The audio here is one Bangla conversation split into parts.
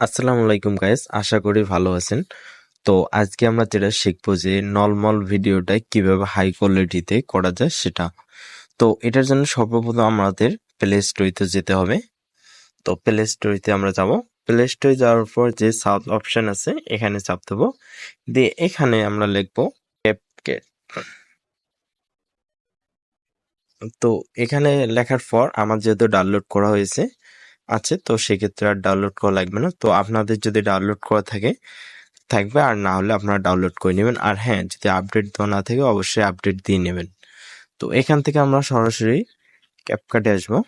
আসসালামু আলাইকুম গাইস, আশা করি ভালো আছেন। তো আজকে আমরা যেটা শিখবো যে নর্মাল ভিডিওটা কিভাবে হাই কোয়ালিটিতে করা যায় সেটা। তো এটার জন্য সর্বপ্রথম আমাদের প্লে স্টোরিতে যেতে হবে। তো প্লে স্টোরিতে আমরা যাব। প্লে স্টোরে যাওয়ার পর যে সাউথ অপশন আছে এখানে চাপ দেবো, দিয়ে এখানে আমরা লিখবো ক্যাপকাট। তো এখানে লেখার পর আমার যেহেতু ডাউনলোড করা হয়েছে আছে, তো সেক্ষেত্রে আর ডাউনলোড করা লাগবে না। তো আপনাদের যদি ডাউনলোড করা থাকবে, আর না হলে আপনারা ডাউনলোড করে নেবেন। আর হ্যাঁ, যদি আপডেট দেওয়া না থাকে অবশ্যই আপডেট দিয়ে নেবেন। তো এখান থেকে আমরা সরাসরি ক্যাপকাটে আসবো।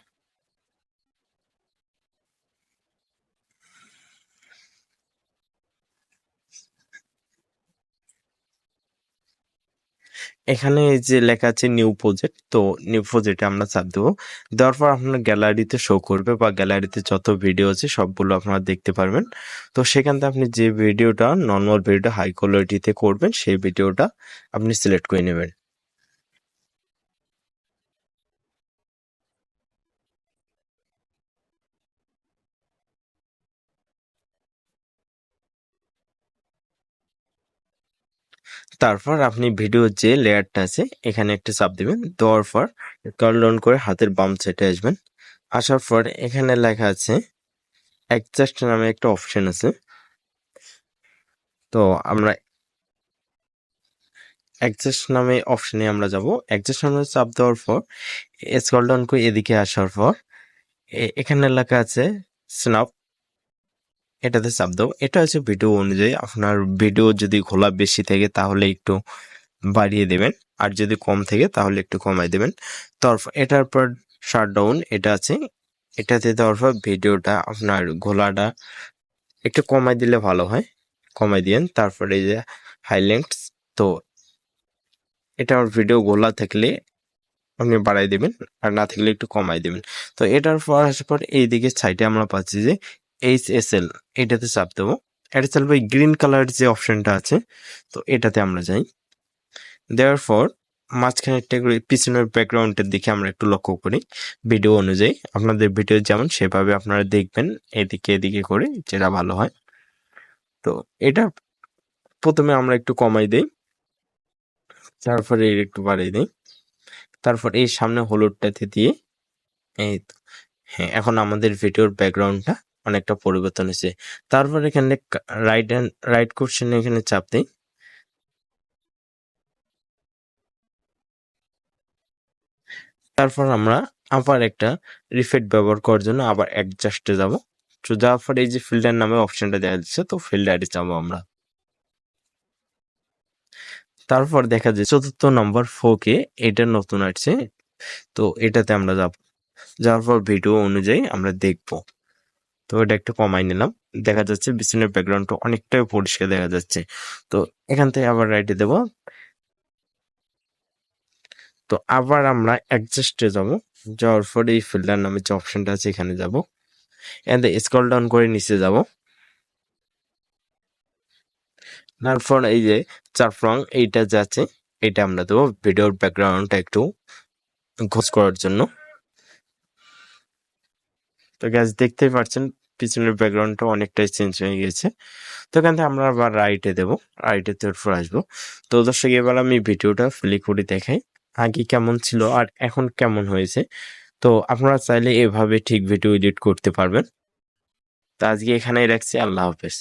এখানে এই যে লেখা আছে নিউ প্রজেক্ট, তো নিউ প্রজেক্টে আমরা চাপ দেবো। দেওয়ার পর আপনার গ্যালারিতে শো করবে, বা গ্যালারিতে যত ভিডিও আছে সবগুলো আপনারা দেখতে পারবেন। তো সেখান থেকে আপনি যে ভিডিওটা নর্মাল ভিডিওটা হাই কোয়ালিটিতে করবেন সেই ভিডিওটা আপনি সিলেক্ট করে নেবেন। তারপর আপনি ভিডিওর যে লেয়ারটা আছে এখানে একটা চাপ দিবেন। দেওয়ার পর স্ক্রল ডাউন করে হাতের বাম সাইডে আসবেন। আসার পর এখানে লেখা আছে অ্যাডজাস্ট নামে একটা অপশন আছে। তো আমরা অ্যাডজাস্ট নামে অপশনে আমরা যাব। অ্যাডজাস্ট নামে চাপ দেওয়ার পর স্ক্রল ডাউন করে এদিকে আসার পর এখানে লেখা আছে স্ন্যাপ, এটাতে চাপ দাও। এটা হচ্ছে ভিডিও অনুযায়ী, আপনার ভিডিও যদি ঘোলা বেশি থাকে তাহলে একটু বাড়িয়ে দেবেন, আর যদি কম থাকে তাহলে একটু কমাই দেবেন। তারপর এটার পর শাটডাউন এটা আছে, এটাতে দেওয়ার পর ভিডিওটা আপনার ঘোলাটা একটু কমাই দিলে ভালো হয়, কমাই দিয়েন। তারপরে এই যে হাইলাইটস, তো এটা ভিডিও গোলা থাকলে আপনি বাড়াই দেবেন, আর না থাকলে একটু কমাই দেবেন। তো এটার পর আসার পর এইদিকে সাইডে আমরা পাচ্ছি যে HSL, এটাতে চাপ দেবো। এটা চালবে গ্রিন কালার যে অপশনটা আছে, তো এটাতে আমরা যাই। দেওয়ার পর মাঝখানে একটা পিছনের ব্যাকগ্রাউন্ডের দিকে আমরা একটু লক্ষ্য করি। ভিডিও অনুযায়ী আপনাদের ভিডিও যেমন সেভাবে আপনারা দেখবেন, এদিকে এদিকে করে, যেটা ভালো হয়। তো এটা প্রথমে আমরা একটু কমাই দেই, তারপরে একটু বাড়িয়ে দিই। তারপর এই সামনে হলুদটাতে দিয়ে এই তো। হ্যাঁ, এখন আমাদের ভিডিওর ব্যাকগ্রাউন্ডটা অনেকটা পরিবর্তন হয়েছে। তারপর এখানে রাইট কোশ্চেনে এখানে চাপ দিই। তারপর আমরা আবার একটা রিফেট ব্যবহার করার জন্য আবার অ্যাডজাস্টে যাব। তো যাওয়ার পর এই যে ফিল্টার নামে অপশনটা দেখা যাচ্ছে, তো ফিল্টারে যাবো আমরা। তারপর দেখা যায় ৪র্থ নম্বর 4K, এটা নতুন আসছে, তো এটাতে আমরা যাব। যাওয়ার পর ভিডিও অনুযায়ী আমরা দেখব। তো এটা একটু কমাই নিলাম। দেখা যাচ্ছে পিছনের ব্যাকগ্রাউন্ডটা অনেকটাই পরিষ্কার দেখা যাচ্ছে। তো এখান থেকে আবার রাইটে দেব। তো আবার আমরা অ্যাডজাস্টে যাব। যাওয়ার পরে এই ফিল্টার নামে যে অপশনটা আছে এখানে যাব। এখান থেকে স্ক্রল ডাউন করে নিচে যাব। তারপর এই যে চারফ্রং এইটা যাচ্ছে, এটা আমরা দেবো ভিডিওর ব্যাকগ্রাউন্ডটা একটু ঘোষ করার জন্য। তো গ্যাস দেখতেই পাচ্ছেন পিছনের ব্যাকগ্রাউন্ডটা অনেকটাই চেঞ্জ হয়ে গেছে। তো এখান থেকে আমরা আবার রাইটে দেবো, রাইটে তারপর আসবো। তো দর্শক, এবার আমি ভিডিওটা প্লে করে দেখাই আগে কেমন ছিল আর এখন কেমন হয়েছে। তো আপনারা চাইলে এভাবে ঠিক ভিডিও এডিট করতে পারবেন। তো আজকে এখানেই রাখছি, আল্লাহ হাফেজ।